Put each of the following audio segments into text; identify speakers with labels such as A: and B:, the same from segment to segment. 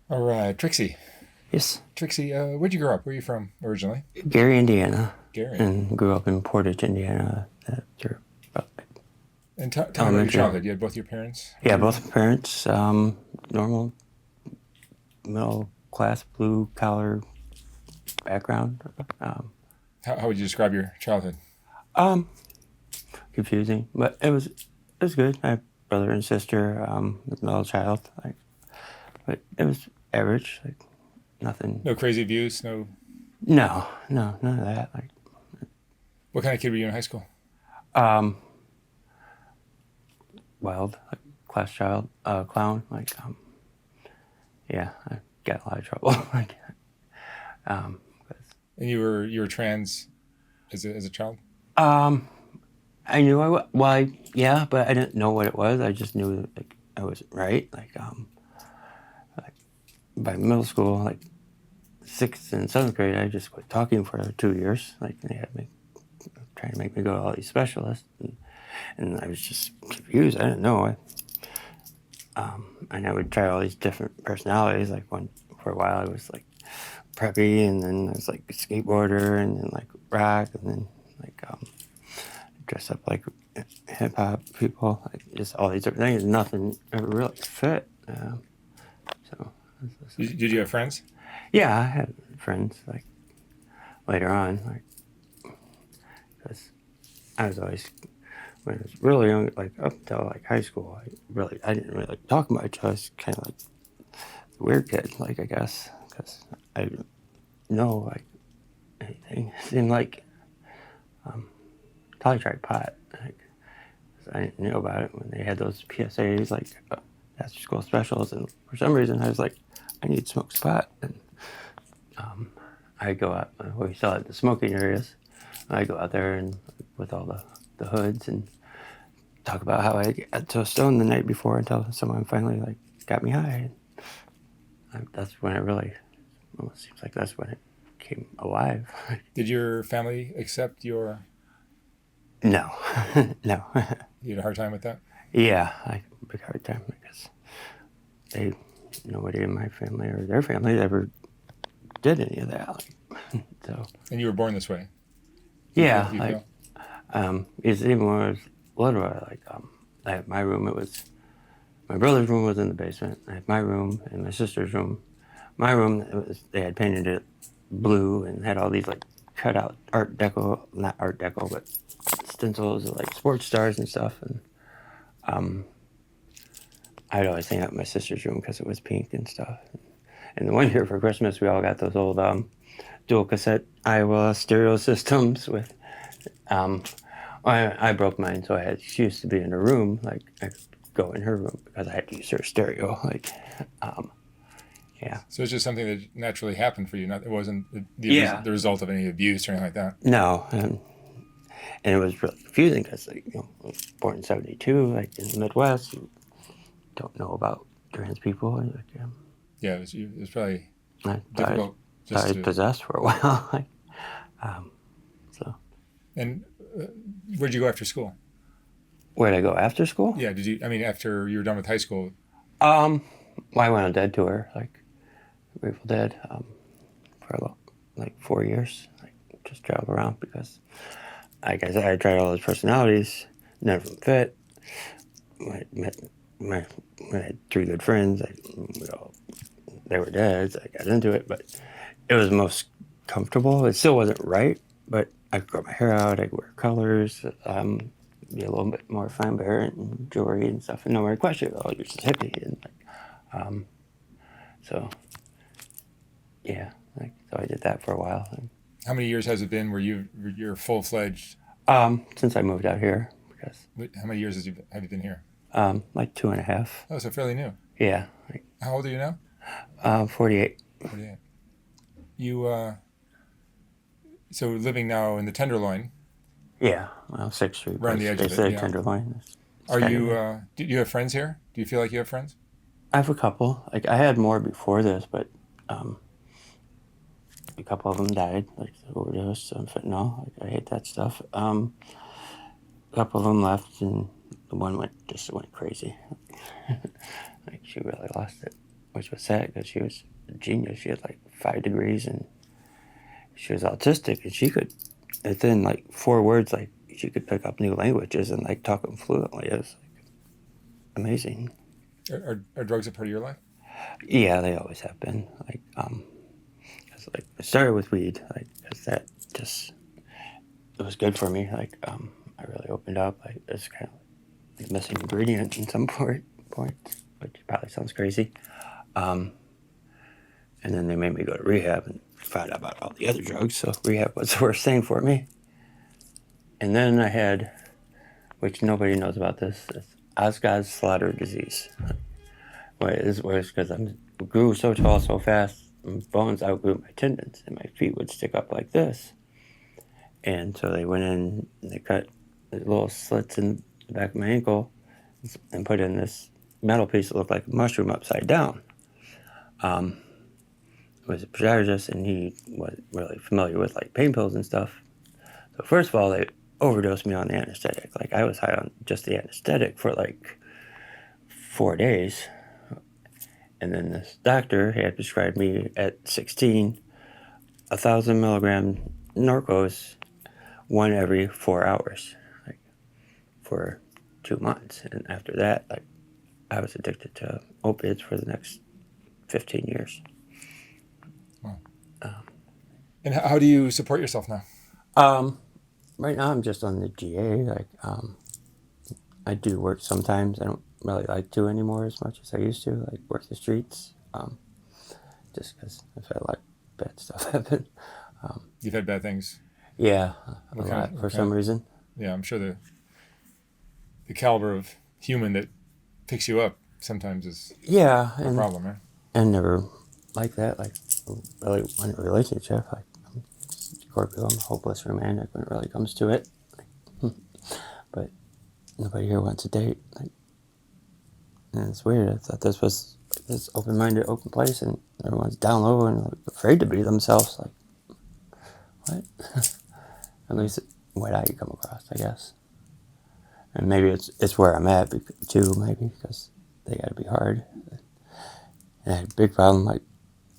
A: All right, Trixie.
B: Yes,
A: Trixie, where'd you grow up? Where are you from originally?
B: Gary, Indiana,
A: Gary.
B: and grew up in Portage, Indiana, after about
A: And tell me about your
B: elementary.
A: childhood. You had both your parents
B: Yeah,
A: here?
B: both parents, normal middle class, blue collar background. Um,
A: How would you describe your childhood?
B: um, Confusing, but it was good. My brother and sister, middle child, but it was average, nothing.
A: No crazy views? No.
B: No, no, none of that.
A: What kind of kid were you in high school?
B: Um, Wild, class child, clown, yeah, I got in a lot of trouble. Um,
A: And you were trans as a child?
B: um, I knew yeah, but I didn't know what it was. I just knew that I wasn't right. Like by middle school, like sixth and seventh grade, I just quit talking for 2 years. Like they had me trying to make me go to all these specialists, and I was just confused. I didn't know. And I would try all these different personalities. Like one for a while, I was like preppy, and then I was like a skateboarder, and then like rock, and then like dress up like hip hop people, like just all these different things. Nothing ever really fit. So,
A: Did you have friends?
B: yeah, I had friends like later on, because I was always when I was really young, like up until like high school, I didn't really like, talk much. I was kind of like the weird kid, like I guess, because I didn't know like anything. Seemed like until I tried pot. Like, I didn't know about it when they had those PSAs, like after school specials, and for some reason I was like, I need to smoke some pot, and I go out. We saw it in the smoking areas. I go out there and with all the hoods and talk about how I got so stoned the night before until someone finally like got me high. That's when it really almost seems like that's when it came alive.
A: Did your family accept your?
B: No, no.
A: You had a hard time with that.
B: Yeah, like a big hard time because they nobody in my family or their family ever did any of that. So
A: And you were born this way. You feel?
B: yeah,
A: You feel?
B: it's even when I was little, I had my room. It was my brother's room was in the basement. I had my room and my sister's room. My room, they had painted it blue and had all these like cut out Art Deco, not Art Deco, but stencils of like sports stars and stuff. And I'd always hang out in my sister's room because it was pink and stuff. And the one year for Christmas, we all got those old dual cassette Iowa stereo systems with. Um, I broke mine, so she used to be in her room. Like I could go in her room because I had to use her stereo. Um, yeah.
A: So it's just something that naturally happened for you. Not it wasn't
B: Yeah.
A: the result of any abuse or anything like that.
B: No, and it was really confusing because I was born in '72, like in the Midwest, you don't know about trans people.
A: Yeah, it was probably
B: I
A: difficult
B: thought I
A: just
B: was
A: to.
B: possessed for a while. Um, so
A: And where'd you go after school?
B: where'd I go after school?
A: Yeah, did you? I mean, after you were done with high school.
B: Um, well, I went on Dead tour, like Grateful Dead, for like 4 years. Like just traveled around because, like I said, I tried all those personalities, none of them fit. I met my I had three good friends. They were dead. So I got into it, but it was most comfortable. It still wasn't right, but I could grow my hair out. I could wear colors, be a little bit more flamboyant and jewelry and stuff. And no one questioned, oh, you're just hippie. And so, yeah, so I did that for a while.
A: How many years has it been where you're full fledged?
B: Since I moved out here, because
A: How many years have you been here?
B: like 2.5.
A: Oh, so fairly new.
B: Yeah,
A: How old are you now?
B: 48.
A: 48. You so living now in the Tenderloin,
B: Yeah, well, 6th Street.
A: around the edge
B: They
A: of it.
B: say
A: Yeah.
B: Tenderloin.
A: Are you? Do you have friends here? Do you feel like you have friends?
B: I have a couple. Like I had more before this, but um, a couple of them died, like overdose on fentanyl. Like I hate that stuff. A couple of them left, and the one went crazy. Like she really lost it. which was sad because she was a genius. She had like 5 degrees and she was autistic, and she could, within like 4 words, like she could pick up new languages and like talk them fluently. It was like amazing.
A: Are drugs a part of your life?
B: Yeah, they always have been. Like, 'cause, like it started with weed, like 'cause that just it was good for me. Like, I really opened up. Like, it's kind of like missing ingredient in some points, which probably sounds crazy. And then they made me go to rehab and find out about all the other drugs. So rehab was the worst thing for me. And then I had, which nobody knows about this, is Osgood's slaughter disease. Well, it is worse because I grew so tall so fast, my bones outgrew my tendons, and my feet would stick up like this. And so they went in and they cut little slits in the back of my ankle and put in this metal piece that looked like a mushroom upside down. Was a podiatrist, and he was really familiar with like pain pills and stuff. So first of all, they overdosed me on the anesthetic. Like, I was high on just the anesthetic for like 4 days. And then this doctor had prescribed me at 16 1,000 milligram Norcos, one every 4 hours, like for 2 months. And after that, like, I was addicted to opiates for the next 15 years.
A: Wow. And how do you support yourself now?
B: Right now I'm just on the GA. Like, I do work sometimes. I don't really like to anymore as much as I used to. Like, work the streets, just because I've had like bad stuff happen.
A: You've had bad things.
B: Yeah, a
A: What
B: lot
A: kind
B: for some reason.
A: Yeah, I'm sure the caliber of human that picks you up sometimes is
B: Yeah,
A: a problem, right?
B: and never like that. Like, really want a relationship. Like, I'm Scorpio, I'm hopeless romantic when it really comes to it. Like, but nobody here wants to date. Like, and it's weird. I thought this was like this open-minded, open place, and everyone's down low and like, afraid to be themselves. Like, what? At least what I come across, I guess. And maybe it's where I'm at too. Maybe because they got to be hard. And I had a big problem. Like,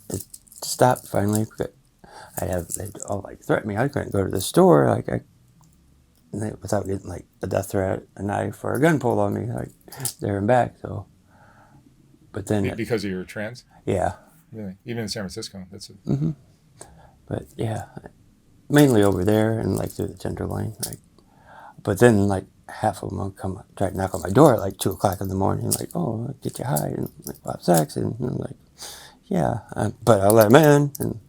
B: it stopped finally. Because they'd all like threaten me. I couldn't go to the store like without getting like a death threat, a knife, or a gun pulled on me, like there and back. So, but then
A: Because of your trans?
B: yeah.
A: Really? Even in San Francisco, that's
B: But yeah, mainly over there and like through the Tenderloin. Like, but then like half of them will come try to knock on my door at like 2 o'clock in the morning, like, oh, I'll get you high and like we'll have sex, and I'm like, yeah, but I'll let them in and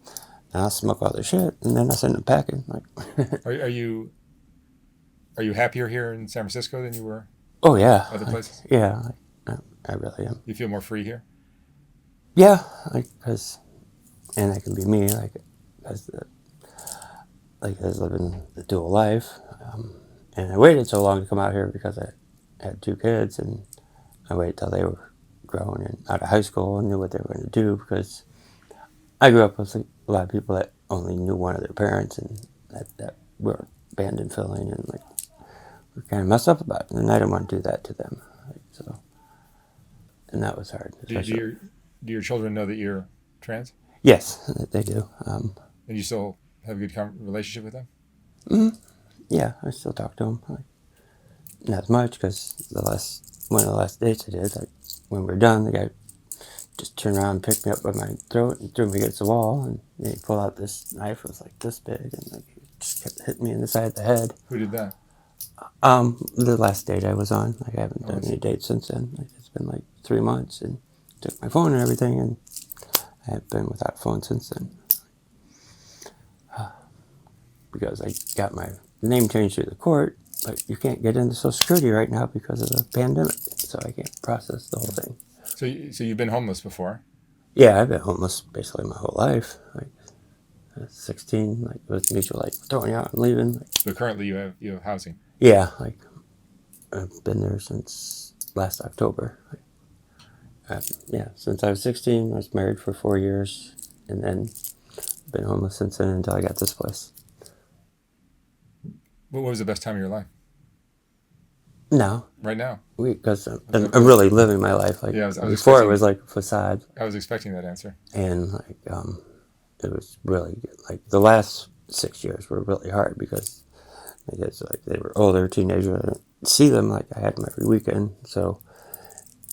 B: I'll smoke all their shit and then I send them packing. Like,
A: are you happier here in San Francisco than you were
B: oh yeah,
A: other places?
B: yeah, I really am.
A: You feel more free here?
B: Yeah, like because and I can be me, like because like I was living the dual life, and I waited so long to come out here because I had 2 kids, and I waited till they were grown and out of high school and knew what they were going to do, because I grew up with a lot of people that only knew one of their parents, and that were abandoned filling, and like we kind of messed up about it, and I didn't want to do that to them, like, so, and that was hard.
A: Do your children know that you're trans?
B: Yes, they do.
A: And you still have a good relationship with them?
B: Yeah, I still talk to them. Like, not as much because one of the last dates I did, like when we were done, the guy just turned around and picked me up by my throat and threw me against the wall, and then he pulled out this knife. It was like this big, and like he just kept hitting me in the side of the head.
A: Who did that?
B: The last date I was on, like I haven't done any dates since then. Like, it's been like 3 months, and took my phone and everything, and I have been without a phone since then. Because I got my name changed through the court, but you can't get into Social Security right now because of the pandemic, so I can't process the whole thing.
A: So you've been homeless before?
B: Yeah, I've been homeless basically my whole life. Like, I was 16, like with mutual, like throwing you out and leaving. Like,
A: But currently you have housing.
B: yeah, like I've been there since last October. Like, yeah, since I was 16, I was married for 4 years, and then been homeless since then until I got this place.
A: What was the best time of your life?
B: No,
A: right now?
B: because I'm really living my life. Like
A: Yeah, I was
B: before, it
A: expecting.
B: was like a facade,
A: I was expecting that answer.
B: and like it was really like the last 6 years were really hard because I guess like they were older teenagers. I didn't see them like I had them every weekend, so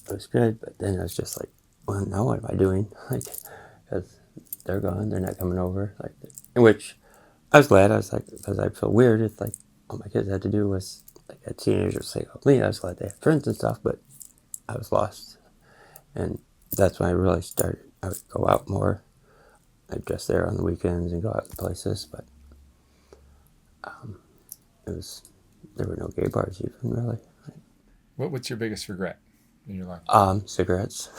B: it was good. But then I was just like, well, now what am I doing? Like, because they're gone, they're not coming over. Like, in which I was glad. I was like, because I feel weird. It's like all my kids had to do was like a teenager say, "Oh, me." I was glad they had friends and stuff, but I was lost, and that's when I really started. I would go out more. I'd dress there on the weekends and go out to places, but it was there were no gay bars even really.
A: What's your biggest regret in your life?
B: Cigarettes.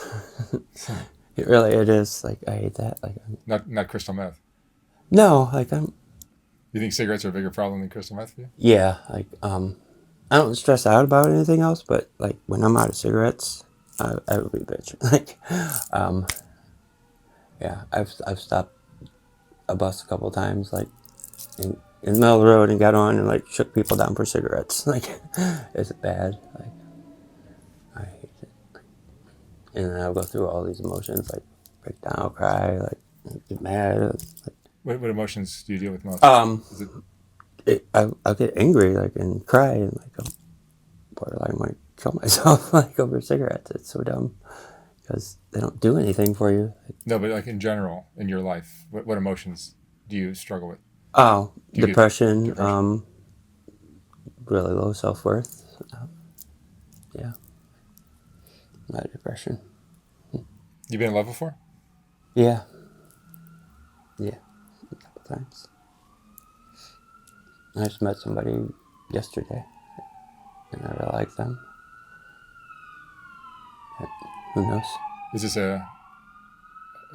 B: It is like I hate that. Like
A: Not crystal meth.
B: no, like I'm
A: You think cigarettes are a bigger problem than crystal meth for you?
B: yeah, like I don't stress out about anything else, but like when I'm out of cigarettes, I would be a bitch. Like um yeah, I've stopped a bus a couple times, like in the middle of the road and got on and like shook people down for cigarettes. Like it's bad. Like I hate it. And then I'll go through all these emotions, like break down, cry, like get mad. Like,
A: What emotions do you deal with most?
B: um,
A: Is it
B: I'll get angry, like and cry, and like I'll borderline want to kill myself, like over cigarettes. It's so dumb because they don't do anything for you. Like,
A: no, but like in general in your life, what emotions do you struggle with?
B: oh,
A: Do you get
B: depression,
A: depression?
B: really low self worth. Yeah, my depression.
A: You been in love before?
B: Yeah, yeah, a couple times. I just met somebody yesterday, and I really like them. But who knows?
A: Is this a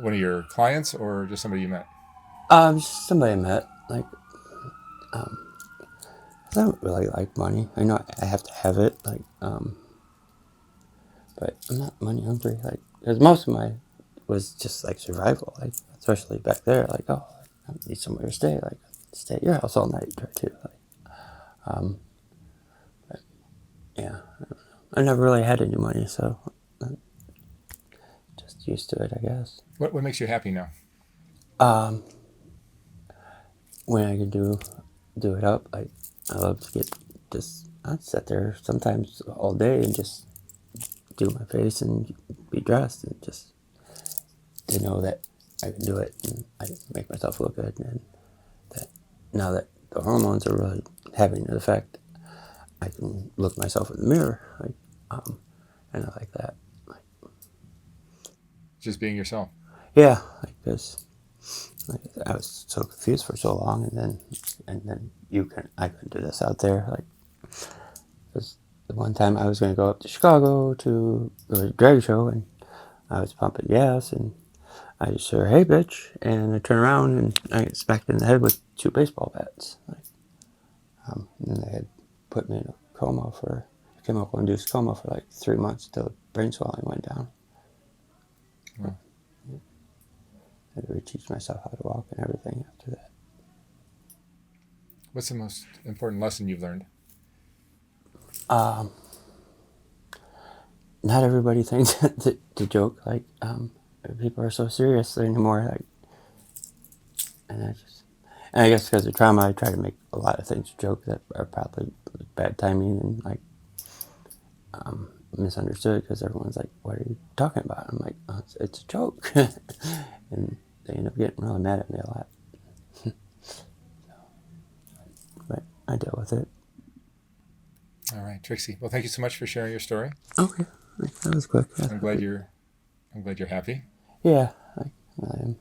A: one of your clients or just somebody you met?
B: Just somebody I met. Like, um, I don't really like money. I know I have to have it. Like, but I'm not money hungry. Like, because most of my was just like survival. Like, especially back there. Like, oh, I need somewhere to stay. Like, stay at your house all night. Try to. Like, um, but yeah, I never really had any money, so I'm just used to it, I guess.
A: What makes you happy now?
B: Um, when I can do it up, I love to get just. I'd sit there sometimes all day and just do my face and be dressed and just to know that I can do it and I can make myself look good and that now that the hormones are really having an effect, I can look myself in the mirror like and I like that. Like,
A: Just being yourself.
B: yeah, like because like, I was so confused for so long and then I couldn't do this out there like because the one time I was going to go up to Chicago to a drag show and I was pumping gas and I just said, "Hey, bitch," and I turn around and I get smacked in the head with two baseball bats. Like, and then they had put me in a coma for chemical induced coma for like 3 months until the brain swelling went down.
A: Wow.
B: I had to reteach myself how to walk and everything after that.
A: What's the most important lesson you've learned?
B: Um, Not everybody thinks to joke. Like, people are so serious anymore. Like, and I guess because of trauma, I try to make a lot of things a joke that are probably bad timing and like misunderstood because everyone's like, "What are you talking about?" I'm like, oh, it's a joke," and they end up getting really mad at me a lot. But I deal with it.
A: All right, Trixie. Well, thank you so much for sharing your story.
B: Okay, that was quick.
A: I'm glad you're happy.
B: Yeah, I am.